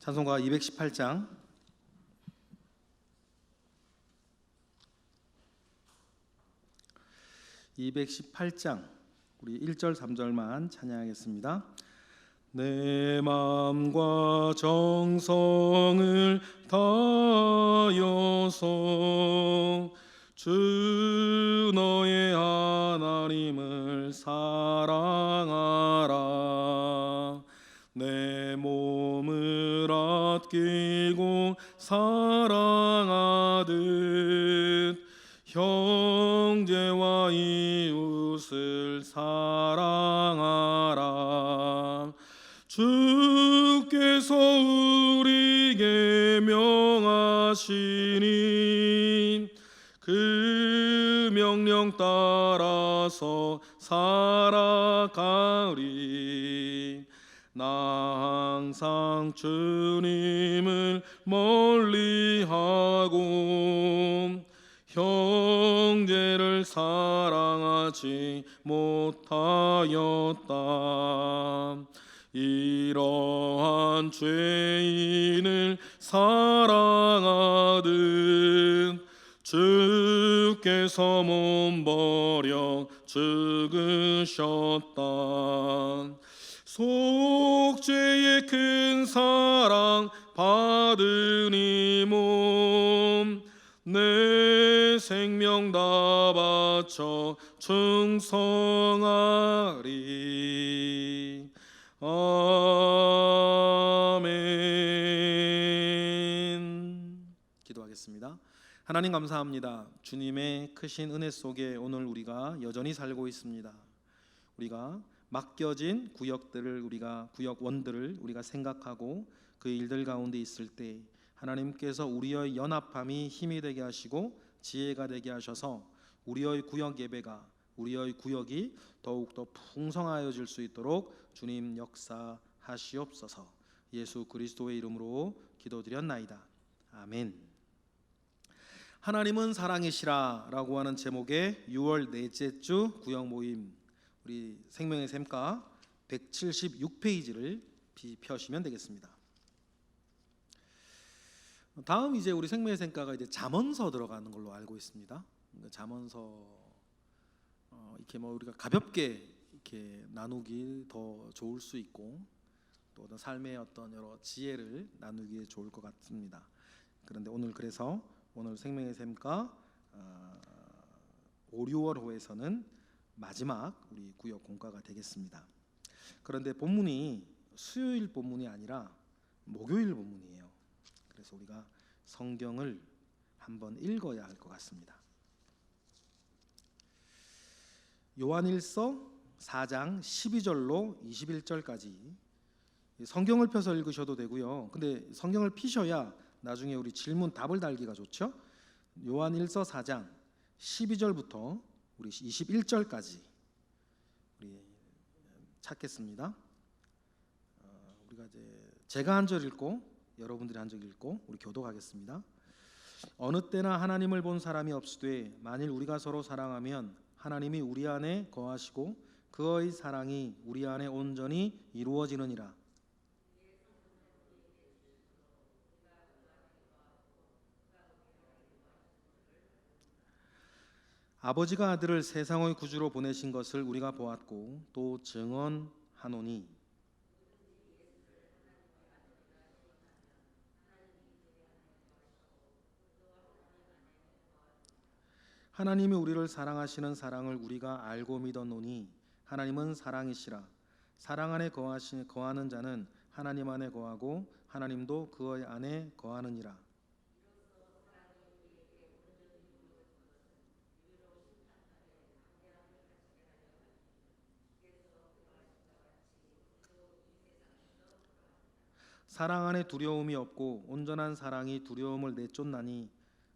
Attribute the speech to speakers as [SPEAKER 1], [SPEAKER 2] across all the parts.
[SPEAKER 1] 찬송가 218장 우리 1절 3절만 찬양하겠습니다. 내 마음과 정성을 다하여서 주 너의 하나님을 사랑하라. 내 몸을 아끼고 사랑하듯 형제와 이웃을 사랑하라. 주께서 우리에게 명하시니 그 명령 따라서 살아가리. 나 항상 주님을 멀리하고 형제를 사랑하지 못하였다. 이러한 죄인을 사랑하듯 주께서 몸버려 죽으셨다. 속죄의 큰 사랑 받으니 몸 내 생명 다 바쳐 충성하리. 아멘. 기도하겠습니다. 하나님 감사합니다. 주님의 크신 은혜 속에 오늘 우리가 여전히 살고 있습니다. 우리가 맡겨진 구역원들을 우리가 생각하고 그 일들 가운데 있을 때 하나님께서 우리의 연합함이 힘이 되게 하시고 지혜가 되게 하셔서 우리의 구역 예배가, 우리의 구역이 더욱더 풍성하여질 수 있도록 주님 역사하시옵소서. 예수 그리스도의 이름으로 기도드렸나이다. 아멘. 하나님은 사랑이시라 라고 하는 제목의 6월 넷째 주 구역 모임, 우리 생명의 샘가 176페이지를 펴시면 되겠습니다. 다음 이제 우리 생명의 샘가가 이제 잠언서 들어가는 걸로 알고 있습니다. 잠언서 이렇게 우리가 가볍게 이렇게 나누기 더 좋을 수 있고 또 어떤 삶의 어떤 여러 지혜를 나누기에 좋을 것 같습니다. 그런데 그래서 오늘 생명의 샘가 5, 6월호에서는 마지막 우리 구역 공과가 되겠습니다. 그런데 본문이 수요일 본문이 아니라 목요일 본문이에요. 그래서 우리가 성경을 한번 읽어야 할 것 같습니다. 요한일서 4장 12절로 21절까지 성경을 펴서 읽으셔도 되고요. 근데 성경을 피셔야 나중에 우리 질문 답을 달기가 좋죠. 요한일서 4장 12절부터 우리 21절까지 우리 찾겠습니다. 우리가 이제 제가 한 절 읽고 여러분들이 한 절 읽고 우리 교독하겠습니다. 어느 때나 하나님을 본 사람이 없으되 만일 우리가 서로 사랑하면 하나님이 우리 안에 거하시고 그의 사랑이 우리 안에 온전히 이루어지느니라. 아버지가 아들을 세상의 구주로 보내신 것을 우리가 보았고 또 증언하노니 하나님이 우리를 사랑하시는 사랑을 우리가 알고 믿었노니 하나님은 사랑이시라. 사랑 안에 거하는 자는 하나님 안에 거하고 하나님도 그의 안에 거하느니라. 사랑 안에 두려움이 없고 온전한 사랑이 두려움을 내쫓나니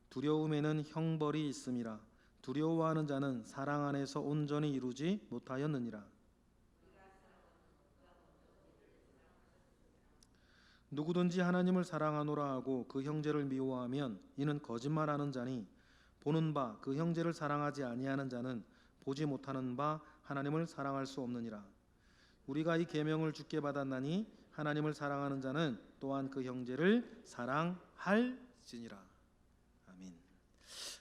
[SPEAKER 1] 두려움에는 형벌이 있음이라. 두려워하는 자는 사랑 안에서 온전히 이루지 못하였느니라. 누구든지 하나님을 사랑하노라 하고 그 형제를 미워하면 이는 거짓말하는 자니 보는 바 그 형제를 사랑하지 아니하는 자는 보지 못하는 바 하나님을 사랑할 수 없느니라. 우리가 이 계명을 주께 받았나니 하나님을 사랑하는 자는 또한 그 형제를 사랑할지니라. 아멘.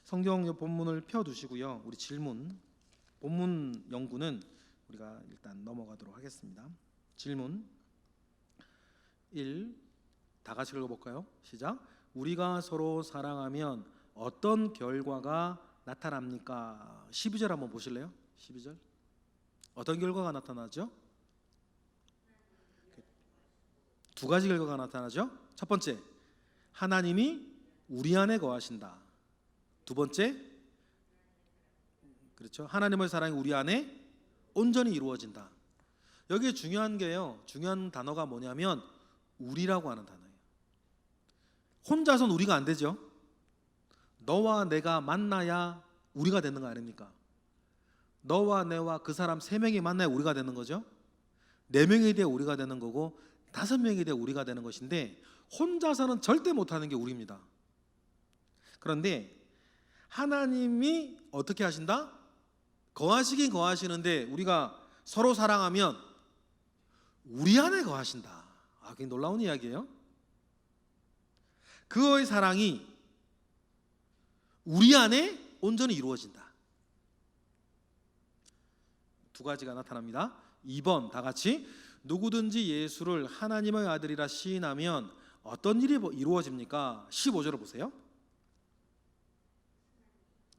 [SPEAKER 1] 성경 본문을 펴두시고요. 우리 질문, 본문 연구는 우리가 일단 넘어가도록 하겠습니다. 질문 1, 다 같이 읽어볼까요? 시작. 우리가 서로 사랑하면 어떤 결과가 나타납니까? 12절 한번 보실래요? 12절. 어떤 결과가 나타나죠? 두 가지 결과가 나타나죠. 첫 번째, 하나님이 우리 안에 거하신다. 두 번째, 그렇죠, 하나님의 사랑이 우리 안에 온전히 이루어진다. 여기에 중요한 게요, 중요한 단어가 뭐냐면 우리라고 하는 단어예요. 혼자서는 우리가 안 되죠. 너와 내가 만나야 우리가 되는 거 아닙니까? 너와 내와 그 사람 3명이 만나야 우리가 되는 거죠. 4명이 돼야 우리가 되는 거고 5명이 돼야 우리가 되는 것인데 혼자서는 절대 못하는 게 우리입니다. 그런데 하나님이 어떻게 하신다? 거하시긴 거하시는데 우리가 서로 사랑하면 우리 안에 거하신다. 굉장히 놀라운 이야기예요. 그의 사랑이 우리 안에 온전히 이루어진다. 두 가지가 나타납니다. 2번 다 같이. 누구든지 예수를 하나님의 아들이라 시인하면 어떤 일이 이루어집니까? 15절을 보세요.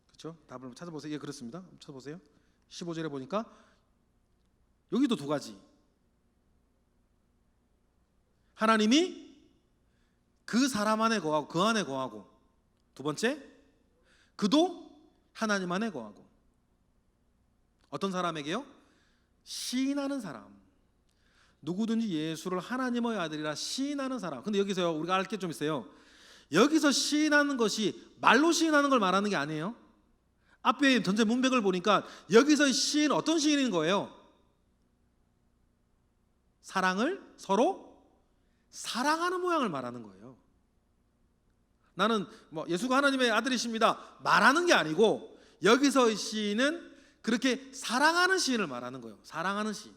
[SPEAKER 1] 그렇죠? 답을 찾아보세요. 예, 그렇습니다. 찾아보세요. 15절에 보니까 여기도 두 가지. 하나님이 그 사람 안에 거하고 그 안에 거하고, 두 번째, 그도 하나님 안에 거하고. 어떤 사람에게요? 시인하는 사람. 누구든지 예수를 하나님의 아들이라 시인하는 사람. 근데 여기서요, 우리가 알 게 좀 있어요. 여기서 시인하는 것이 말로 시인하는 걸 말하는 게 아니에요. 앞에 전체 문맥을 보니까 여기서 시인, 어떤 시인인 거예요? 사랑을 서로 사랑하는 모양을 말하는 거예요. 나는 예수가 하나님의 아들이십니다 말하는 게 아니고 여기서의 시인은 그렇게 사랑하는 시인을 말하는 거예요. 사랑하는 시인.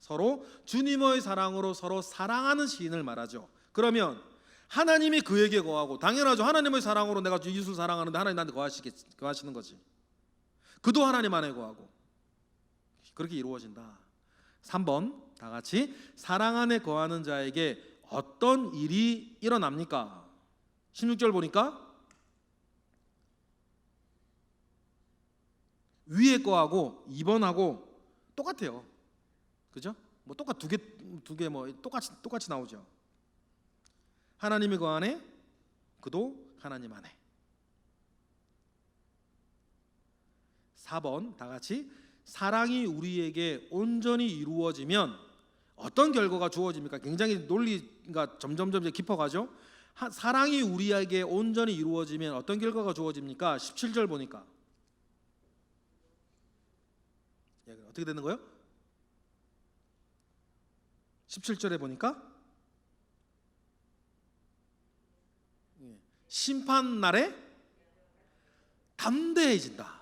[SPEAKER 1] 서로 주님의 사랑으로 서로 사랑하는 시인을 말하죠. 그러면 하나님이 그에게 거하고, 당연하죠. 하나님의 사랑으로 내가 예수를 사랑하는데 하나님 나한테 거하시는 거지. 그도 하나님 안에 거하고. 그렇게 이루어진다. 3번 다 같이. 사랑 안에 거하는 자에게 어떤 일이 일어납니까? 16절 보니까 위에 거하고 2번하고 똑같아요. 그죠? 두 개 똑같이 나오죠. 하나님이 그 안에, 그도 하나님 안에. 4번 다 같이. 사랑이 우리에게 온전히 이루어지면 어떤 결과가 주어집니까? 굉장히 논리가 점점점 깊어가죠. 사랑이 우리에게 온전히 이루어지면 어떤 결과가 주어집니까? 17절 보니까 어떻게 되는 거예요? 17절에 보니까 심판 날에 담대해진다.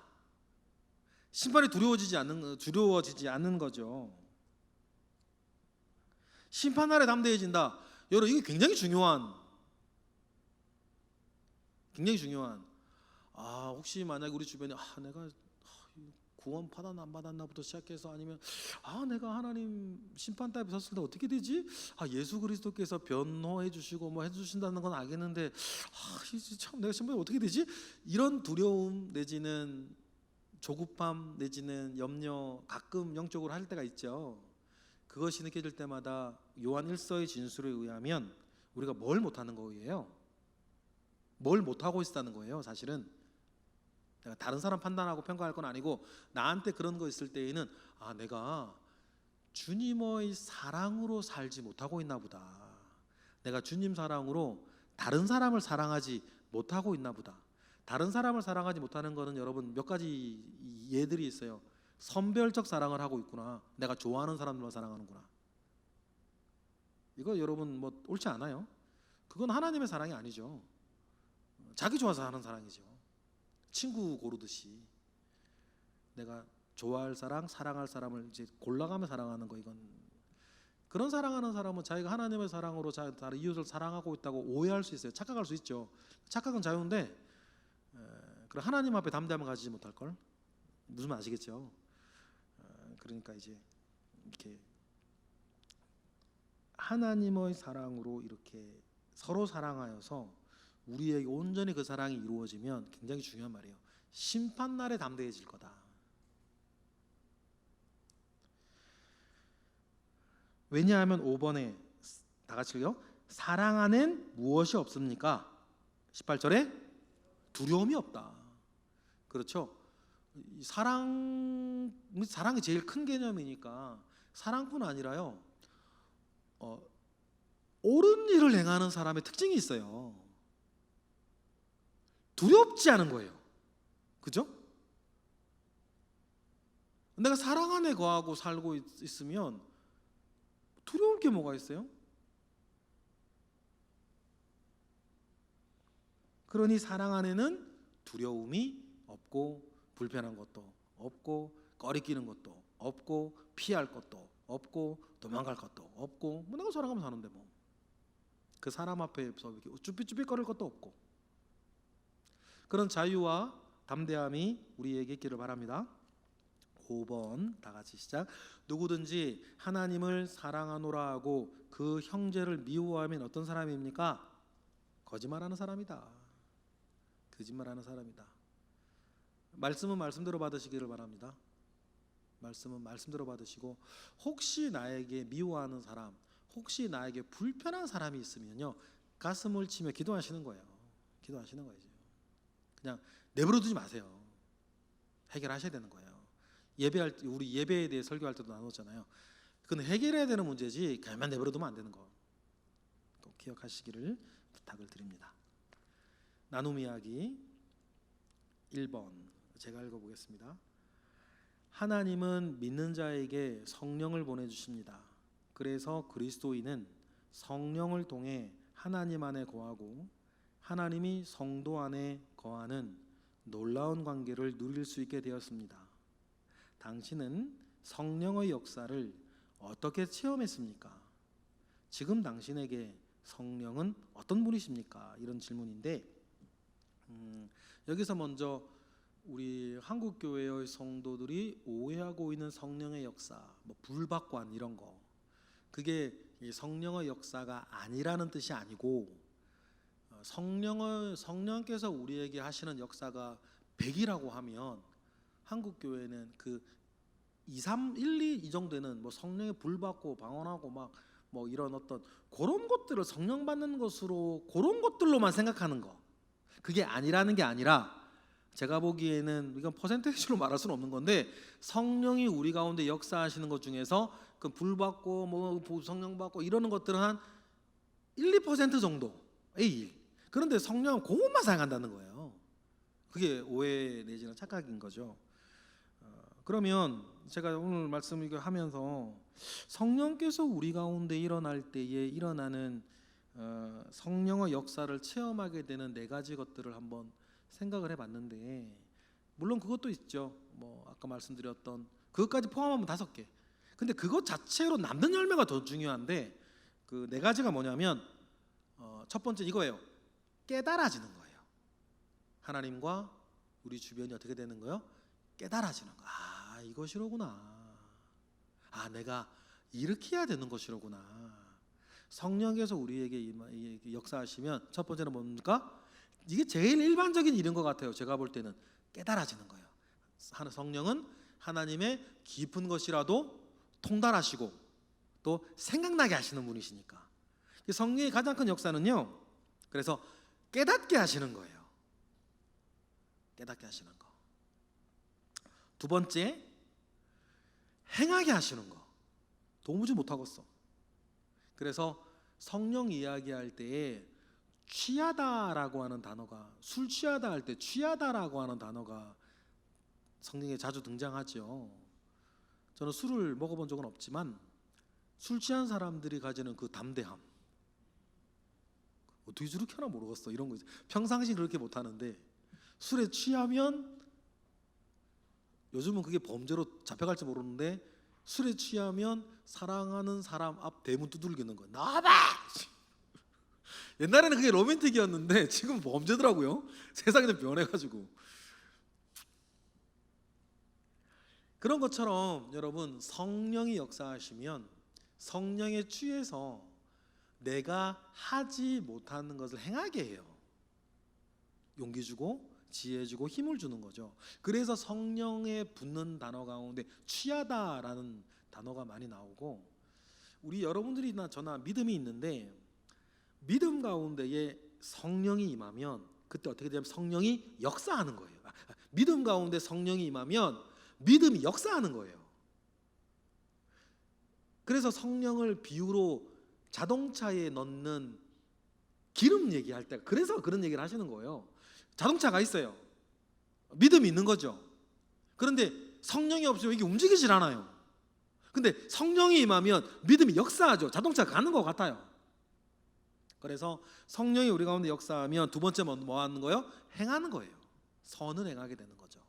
[SPEAKER 1] 심판이 두려워지지 않는 거죠. 심판 날에 담대해진다. 여러분, 이게 굉장히 중요한 혹시 만약에 우리 주변에 내가 구원 받았나 안 받았나부터 시작해서, 아니면 내가 하나님 심판대에 섰을 때 어떻게 되지? 예수 그리스도께서 변호해 주시고 해주신다는 건 알겠는데 참 내가 심판이 어떻게 되지? 이런 두려움 내지는 조급함 내지는 염려, 가끔 영적으로 할 때가 있죠. 그것이 느껴질 때마다 요한 1서의 진술에 의하면 우리가 뭘 못하는 거예요? 뭘 못하고 있다는 거예요. 사실은 내가 다른 사람 판단하고 평가할 건 아니고, 나한테 그런 거 있을 때에는 내가 주님의 사랑으로 살지 못하고 있나 보다. 내가 주님 사랑으로 다른 사람을 사랑하지 못하고 있나 보다. 다른 사람을 사랑하지 못하는 거는 여러분 몇 가지 예들이 있어요. 선별적 사랑을 하고 있구나. 내가 좋아하는 사람들만 사랑하는구나. 이거 여러분 옳지 않아요. 그건 하나님의 사랑이 아니죠. 자기 좋아서 하는 사랑이죠. 친구 고르듯이 내가 좋아할 사랑, 사랑할 사람을 이제 골라가며 사랑하는 거, 이건 그런 사랑하는 사람은 자기가 하나님의 사랑으로 다른 이웃을 사랑하고 있다고 오해할 수 있어요. 착각할 수 있죠. 착각은 자유인데 그럼 하나님 앞에 담대함을 가지지 못할 걸. 무슨 말 아시겠죠? 그러니까 이제 이렇게 하나님의 사랑으로 이렇게 서로 사랑하여서 우리에게 온전히 그 사랑이 이루어지면 굉장히 중요한 말이에요. 심판날에 담대해질 거다. 왜냐하면 5번에 다 같이요. 사랑 안엔 무엇이 없습니까? 18절에 두려움이 없다. 그렇죠? 사랑이 제일 큰 개념이니까 사랑뿐 아니라요. 옳은 일을 행하는 사람의 특징이 있어요. 두렵지 않은 거예요. 그죠? 내가 사랑 안에 거하고 살고 있으면 두려울 게 뭐가 있어요? 그러니 사랑 안에는 두려움이 없고 불편한 것도 없고 꺼리끼는 것도 없고 피할 것도 없고 도망갈 것도 없고 뭐 내가 사랑하면 사는데 뭐 그 사람 앞에서 이렇게 쭈삣쭈삣거릴 것도 없고 그런 자유와 담대함이 우리에게 있기를 바랍니다. 5번 다 같이 시작. 누구든지 하나님을 사랑하노라 하고 그 형제를 미워하면 어떤 사람입니까? 거짓말하는 사람이다. 거짓말하는 사람이다. 말씀은 말씀대로 받으시기를 바랍니다. 말씀은 말씀대로 받으시고 혹시 나에게 미워하는 사람, 혹시 나에게 불편한 사람이 있으면요 가슴을 치며 기도하시는 거예요. 기도하시는 거예요. 그냥 내버려 두지 마세요. 해결하셔야 되는 거예요. 예배할 때 우리 예배에 대해 설교할 때도 나눴잖아요. 그건 해결해야 되는 문제지 그냥 내버려 두면 안 되는 거. 꼭 기억하시기를 부탁을 드립니다. 나눔 이야기 1번 제가 읽어보겠습니다. 하나님은 믿는 자에게 성령을 보내주십니다. 그래서 그리스도인은 성령을 통해 하나님 안에 거하고 하나님이 성도 안에 거하는 놀라운 관계를 누릴 수 있게 되었습니다. 당신은 성령의 역사를 어떻게 체험했습니까? 지금 당신에게 성령은 어떤 분이십니까? 이런 질문인데 여기서 먼저 우리 한국교회의 성도들이 오해하고 있는 성령의 역사, 뭐 불박관 이런 거 그게 성령의 역사가 아니라는 뜻이 아니고 성령께서 우리에게 하시는 역사가 100이라고 하면 한국교회는 그 2, 3, 1, 2 이 정도는 뭐 성령의 불받고 방언하고 막 뭐 이런 어떤 그런 것들을 성령 받는 것으로 그런 것들로만 생각하는 거 그게 아니라는 게 아니라 제가 보기에는 이건 퍼센테이지로 말할 수는 없는 건데 성령이 우리 가운데 역사하시는 것 중에서 그 불받고 뭐 성령 받고 이러는 것들은 한 1, 2% 정도의 일. 그런데 성령은 그것만 사용한다는 거예요. 그게 오해 내지는 착각인 거죠. 그러면 제가 오늘 말씀 이거 하면서 성령께서 우리 가운데 일어날 때에 일어나는 성령의 역사를 체험하게 되는 4가지 것들을 한번 생각을 해봤는데 물론 그것도 있죠. 뭐 아까 말씀드렸던 그것까지 포함하면 5개. 근데 그것 자체로 남는 열매가 더 중요한데 그 4가지가 뭐냐면 첫 번째 이거예요. 깨달아지는 거예요. 하나님과 우리 주변이 어떻게 되는 거예요? 깨달아지는 거. 아 이것이로구나. 아 내가 이렇게 해야 되는 것이로구나. 성령께서 우리에게 역사하시면 첫 번째는 뭡니까? 이게 제일 일반적인 일인 것 같아요. 제가 볼 때는 깨달아지는 거예요. 성령은 하나님의 깊은 것이라도 통달하시고 또 생각나게 하시는 분이시니까 성령의 가장 큰 역사는요 그래서 깨닫게 하시는 거예요. 깨닫게 하시는 거. 두 번째 행하게 하시는 거. 도무지 못하겠어. 그래서 성령 이야기할 때에 취하다라고 하는 단어가 술 취하다 할 때 취하다라고 하는 단어가 성경에 자주 등장하죠. 저는 술을 먹어본 적은 없지만 술 취한 사람들이 가지는 그 담대함 어떻게 저렇게 하나 모르겠어 이런 거 평상시 그렇게 못하는데 술에 취하면 요즘은 그게 범죄로 잡혀갈지 모르는데 술에 취하면 사랑하는 사람 앞 대문 두들기는 거야. 나와봐! 옛날에는 그게 로맨틱이었는데 지금 범죄더라고요. 세상이 좀 변해가지고. 그런 것처럼 여러분, 성령이 역사하시면 성령에 취해서 내가 하지 못하는 것을 행하게 해요. 용기 주고 지혜 주고 힘을 주는 거죠. 그래서 성령에 붙는 단어 가운데 취하다라는 단어가 많이 나오고, 우리 여러분들이나 저나 믿음이 있는데 믿음 가운데에 성령이 임하면 그때 어떻게 되냐면 성령이 역사하는 거예요. 믿음 가운데 성령이 임하면 믿음이 역사하는 거예요. 그래서 성령을 비유로 자동차에 넣는 기름 얘기할 때 그래서 그런 얘기를 하시는 거예요. 자동차가 있어요. 믿음이 있는 거죠. 그런데 성령이 없으면 이게 움직이질 않아요. 근데 성령이 임하면 믿음이 역사하죠. 자동차가 가는 것 같아요. 그래서 성령이 우리 가운데 역사하면 두 번째 뭐 하는 거예요? 행하는 거예요. 선을 행하게 되는 거죠.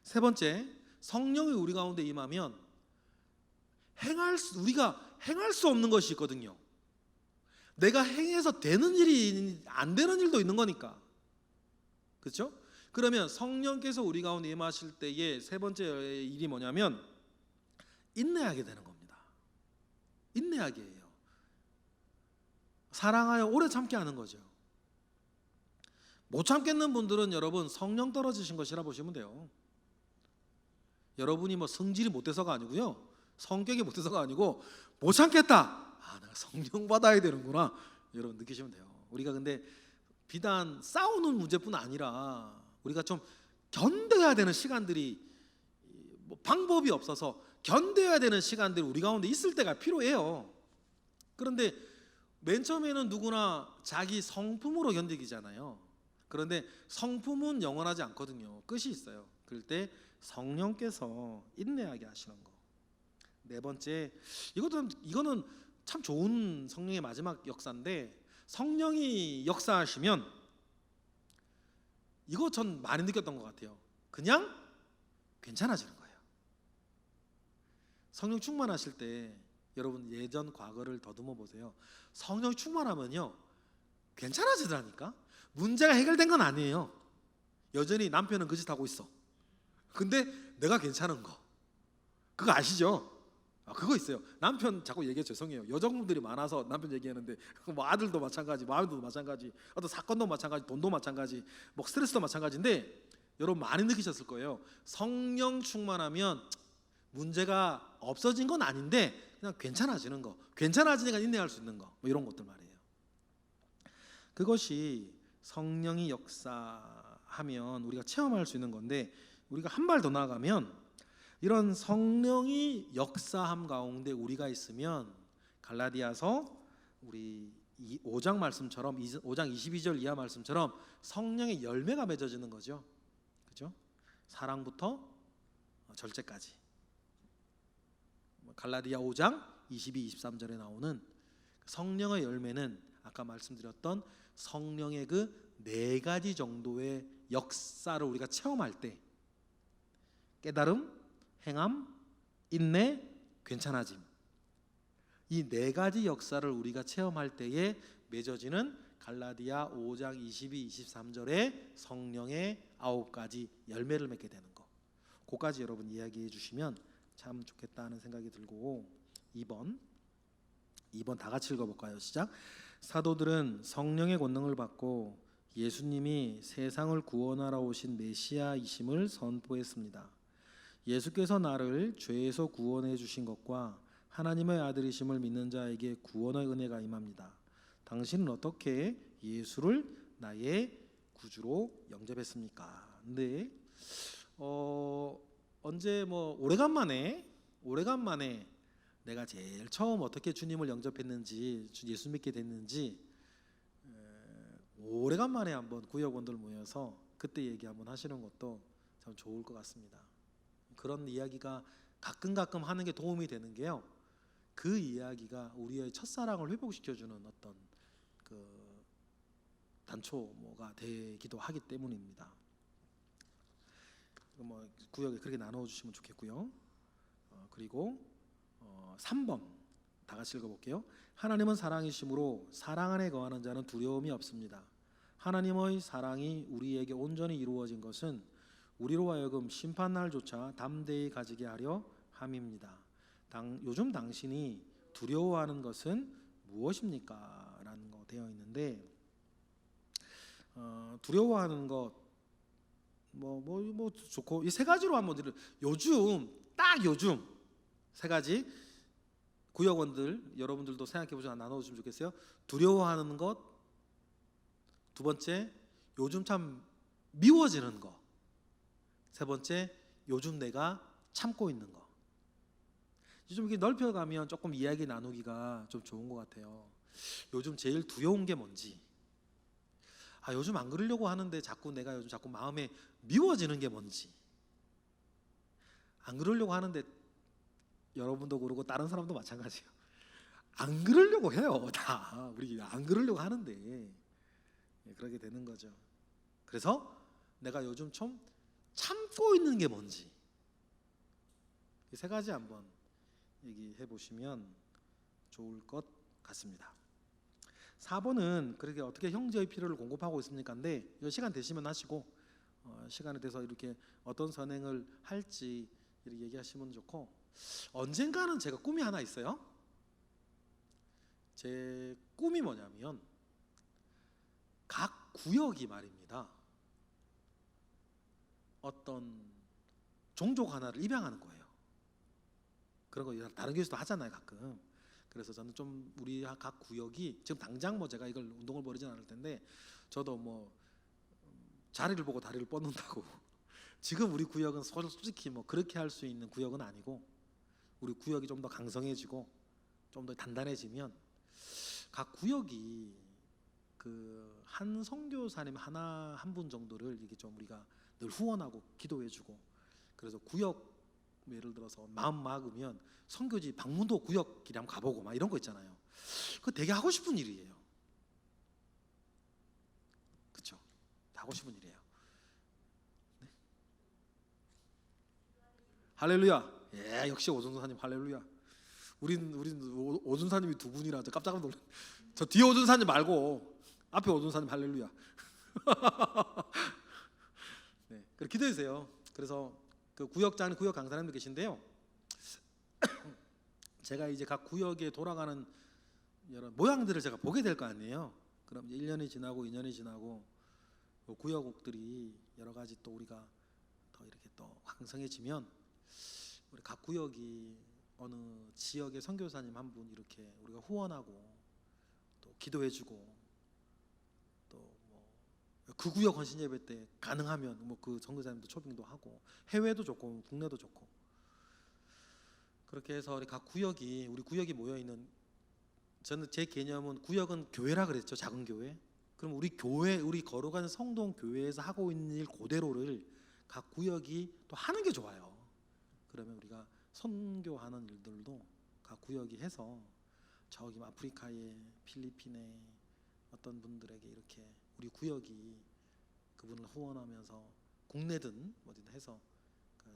[SPEAKER 1] 세 번째, 성령이 우리 가운데 임하면 우리가 행할 수 없는 것이 있거든요. 내가 행해서 되는 일이 안 되는 일도 있는 거니까. 그렇죠? 그러면 성령께서 우리 가운데 임하실 때의 세 번째 일이 뭐냐면 인내하게 되는 겁니다. 인내하게 해요. 사랑하여 오래 참게 하는 거죠. 못 참겠는 분들은 여러분 성령 떨어지신 것이라 보시면 돼요. 여러분이 뭐 성질이 못돼서가 아니고요, 성격이 못돼서가 아니고 못 참겠다. 내가 성령 받아야 되는구나. 여러분 느끼시면 돼요. 우리가 근데 비단 싸우는 문제뿐 아니라 우리가 좀 견뎌야 되는 시간들이 뭐 방법이 없어서 견뎌야 되는 시간들이 우리 가운데 있을 때가 필요해요. 그런데 맨 처음에는 누구나 자기 성품으로 견디기잖아요. 그런데 성품은 영원하지 않거든요. 끝이 있어요. 그럴 때 성령께서 인내하게 하시는 거. 네 번째, 이거는 참 좋은 성령의 마지막 역사인데, 성령이 역사하시면 이거 전 많이 느꼈던 것 같아요. 그냥 괜찮아지는 거예요. 성령 충만하실 때 여러분 예전 과거를 더듬어 보세요. 성령 충만하면요 괜찮아지더라니까. 문제가 해결된 건 아니에요. 여전히 남편은 그 짓 하고 있어. 근데 내가 괜찮은 거, 그거 아시죠? 그거 있어요. 남편 자꾸 얘기해 죄송해요. 여성분들이 많아서 남편 얘기하는데 뭐 아들도 마찬가지, 마음도 마찬가지, 어떤 사건도 마찬가지, 돈도 마찬가지, 뭐 스트레스도 마찬가지인데 여러분 많이 느끼셨을 거예요. 성령 충만하면 문제가 없어진 건 아닌데 그냥 괜찮아지는 거, 괜찮아지니까 인내할 수 있는 거, 뭐 이런 것들 말이에요. 그것이 성령이 역사하면 우리가 체험할 수 있는 건데, 우리가 한 발 더 나아가면 이런 성령이 역사함 가운데 우리가 있으면 갈라디아서 우리 5장 말씀처럼 5장 22절 이하 말씀처럼 성령의 열매가 맺어지는 거죠. 그죠? 사랑부터 절제까지. 갈라디아 5장 22, 23절에 나오는 성령의 열매는 아까 말씀드렸던 성령의 그 네 가지 정도의 역사를 우리가 체험할 때 깨달음, 행함, 인내, 괜찮아짐, 이 네 가지 역사를 우리가 체험할 때에 맺어지는 갈라디아 5장 22, 23절의 성령의 9가지 열매를 맺게 되는 거, 그까지 여러분 이야기해 주시면 참 좋겠다는 생각이 들고, 2번 다 같이 읽어볼까요? 시작. 사도들은 성령의 권능을 받고 예수님이 세상을 구원하러 오신 메시아이심을 선포했습니다. 예수께서 나를 죄에서 구원해 주신 것과 하나님의 아들이심을 믿는 자에게 구원의 은혜가 임합니다. 당신은 어떻게 예수를 나의 구주로 영접했습니까? 근데 언제 뭐 오래간만에 내가 제일 처음 어떻게 주님을 영접했는지, 예수 믿게 됐는지 오래간만에 한번 구역원들 모여서 그때 얘기 한번 하시는 것도 참 좋을 것 같습니다. 그런 이야기가 가끔 하는 게 도움이 되는 게요, 그 이야기가 우리의 첫사랑을 회복시켜주는 어떤 그 단초가 되기도 하기 때문입니다. 뭐 구역에 그렇게 나눠주시면 좋겠고요. 그리고 3번 다 같이 읽어볼게요. 하나님은 사랑이시므로 사랑 안에 거하는 자는 두려움이 없습니다. 하나님의 사랑이 우리에게 온전히 이루어진 것은 우리로 하여금 심판날조차 담대히 가지게 하려 함입니다. 요즘 당신이 두려워하는 것은 무엇입니까? 라는 거 되어 있는데, 두려워하는 것 뭐 좋고, 이 세 가지로 한번 요즘 세 가지 구역원들 여러분들도 생각해 보시고 나눠주시면 좋겠어요. 두려워하는 것, 두 번째 요즘 참 미워지는 거, 세 번째 요즘 내가 참고 있는 거. 좀 이렇게 넓혀가면 조금 이야기 나누기가 좀 좋은 것 같아요. 요즘 제일 두려운 게 뭔지, 요즘 안 그러려고 하는데 내가 요즘 자꾸 마음에 미워지는 게 뭔지, 안 그러려고 하는데 여러분도 그러고 다른 사람도 마찬가지예요. 안 그러려고 해요. 다 우리 안 그러려고 하는데 그렇게 되는 거죠. 그래서 내가 요즘 좀 참고 있는 게 뭔지, 이 세 가지 한번 얘기해 보시면 좋을 것 같습니다. 4번은 그렇게 어떻게 형제의 필요를 공급하고 있습니까인데, 시간 되시면 하시고, 시간에 대해서 이렇게 어떤 선행을 할지 이렇게 얘기하시면 좋고, 언젠가는 제가 꿈이 하나 있어요. 제 꿈이 뭐냐면 각 구역이 말입니다, 어떤 종족 하나를 입양하는 거예요. 그런 거 다른 교회에서도 하잖아요, 가끔. 그래서 저는 좀 우리 각 구역이 지금 당장 제가 이걸 운동을 벌이진 않을 텐데, 저도 자리를 보고 다리를 뻗는다고 지금 우리 구역은 솔직히 그렇게 할 수 있는 구역은 아니고, 우리 구역이 좀 더 강성해지고 좀 더 단단해지면 각 구역이 한 선교사님 한 분 정도를 이게 좀 우리가 늘 후원하고 기도해주고, 그래서 구역 예를 들어서 마음 막으면 선교지 방문도 구역끼리 한번 가보고 이런 거 있잖아요. 그거 되게 하고 싶은 일이에요. 그렇죠? 하고 싶은 일이에요. 네? 할렐루야. 예, 역시 오준사님 할렐루야. 우린 오준사님이 두 분이라 깜짝 놀랐. 저 뒤에 오준사님 말고 앞에 오준사님 할렐루야. 네, 그렇게 기도해 주세요. 그래서 그 구역장, 구역 강사님들 계신데요. 제가 이제 각 구역에 돌아가는 여러 모양들을 제가 보게 될 거 아니에요. 그럼 1년이 지나고 2년이 지나고 구역들이 여러 가지 또 우리가 더 이렇게 또 왕성해지면, 우리 각 구역이 어느 지역의 선교사님 한 분 이렇게 우리가 후원하고 또 기도해주고, 또 그 구역 헌신 예배 때 가능하면 그 선교사님도 초빙도 하고, 해외도 좋고 국내도 좋고, 그렇게 해서 우리 각 구역이, 우리 구역이 모여 있는, 저는 제 개념은 구역은 교회라 그랬죠. 작은 교회. 그럼 우리 교회, 우리 거룩한 성동 교회에서 하고 있는 일 그대로를 각 구역이 또 하는 게 좋아요. 그러면 우리가 선교하는 일들도 각 구역이 해서 저기 아프리카에, 필리핀에 어떤 분들에게 이렇게 우리 구역이 그분을 후원하면서 국내든 어디든 해서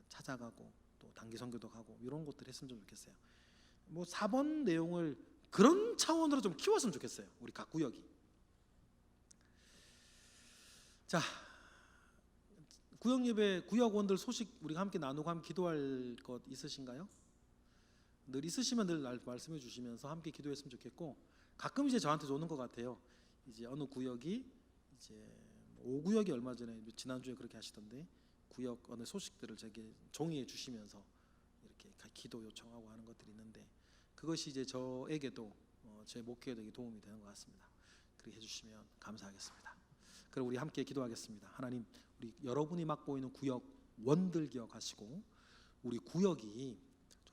[SPEAKER 1] 찾아가고 또 단기 선교도 가고 이런 것들 했으면 좀 좋겠어요. 4번 내용을 그런 차원으로 좀 키웠으면 좋겠어요, 우리 각 구역이. 자, 구역 예배, 구역원들 소식 우리가 함께 나누고 함께 기도할 것 있으신가요? 늘 있으시면 늘 말씀해 주시면서 함께 기도했으면 좋겠고, 가끔 이제 저한테 오는 것 같아요. 이제 어느 구역이 이제 5구역이 얼마 전에 지난주에 그렇게 하시던데, 구역 어느 소식들을 제게 종이에 주시면서 이렇게 기도 요청하고 하는 것들이 있는데, 그것이 이제 저에게도 제 목회에 되게 도움이 되는 것 같습니다. 그렇게 해주시면 감사하겠습니다. 그럼 우리 함께 기도하겠습니다. 하나님, 우리 여러분이 맡고 있는 구역 원들 기억하시고, 우리 구역이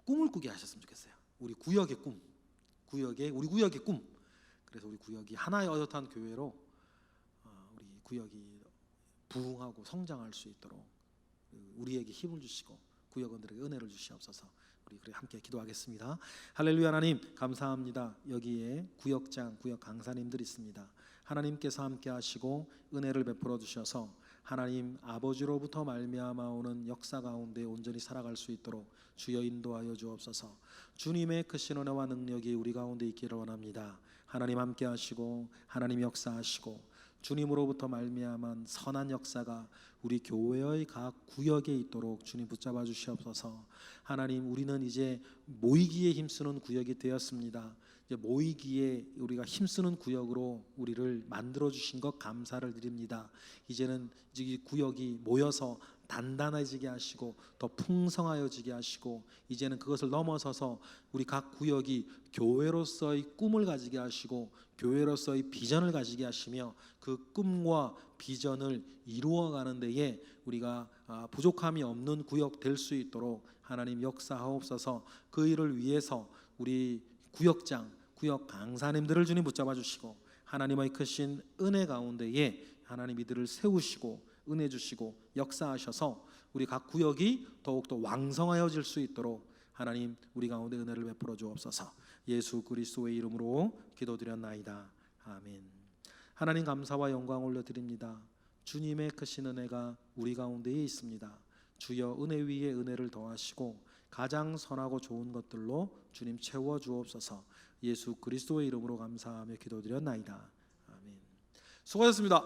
[SPEAKER 1] 꿈을 꾸게 하셨으면 좋겠어요. 우리 구역의 꿈, 우리 구역의 꿈. 그래서 우리 구역이 하나의 어엿한 교회로 우리 구역이 부흥하고 성장할 수 있도록 우리에게 힘을 주시고 구역원들에게 은혜를 주시옵소서. 우리 그래 함께 기도하겠습니다. 할렐루야. 하나님 감사합니다. 여기에 구역장, 구역 강사님들 있습니다. 하나님께서 함께 하시고 은혜를 베풀어 주셔서 하나님 아버지로부터 말미암아 오는 역사 가운데 온전히 살아갈 수 있도록 주여 인도하여 주옵소서. 주님의 크신 은혜와 능력이 우리 가운데 있기를 원합니다. 하나님 함께 하시고 하나님 역사하시고 주님으로부터 말미암은 선한 역사가 우리 교회의 각 구역에 있도록 주님 붙잡아 주시옵소서. 하나님, 우리는 이제 모이기에 힘쓰는 구역이 되었습니다. 이제 모이기에 우리가 힘쓰는 구역으로 우리를 만들어 주신 것 감사를 드립니다. 이제는 이 구역이 모여서 단단해지게 하시고 더 풍성하여지게 하시고 이제는 그것을 넘어서서 우리 각 구역이 교회로서의 꿈을 가지게 하시고 교회로서의 비전을 가지게 하시며 그 꿈과 비전을 이루어가는 데에 우리가 부족함이 없는 구역 될 수 있도록 하나님 역사하옵소서. 그 일을 위해서 우리 구역장, 구역 강사님들을 주님 붙잡아 주시고 하나님의 크신 은혜 가운데에 하나님 이들을 세우시고 은혜 주시고 역사하셔서 우리 각 구역이 더욱더 왕성하여질 수 있도록 하나님 우리 가운데 은혜를 베풀어 주옵소서. 예수 그리스도의 이름으로 기도드렸나이다. 아멘. 하나님 감사와 영광 올려드립니다. 주님의 크신 은혜가 우리 가운데에 있습니다. 주여 은혜 위에 은혜를 더하시고 가장 선하고 좋은 것들로 주님 채워 주옵소서. 예수 그리스도의 이름으로 감사하며 기도드렸나이다. 아멘. 수고하셨습니다.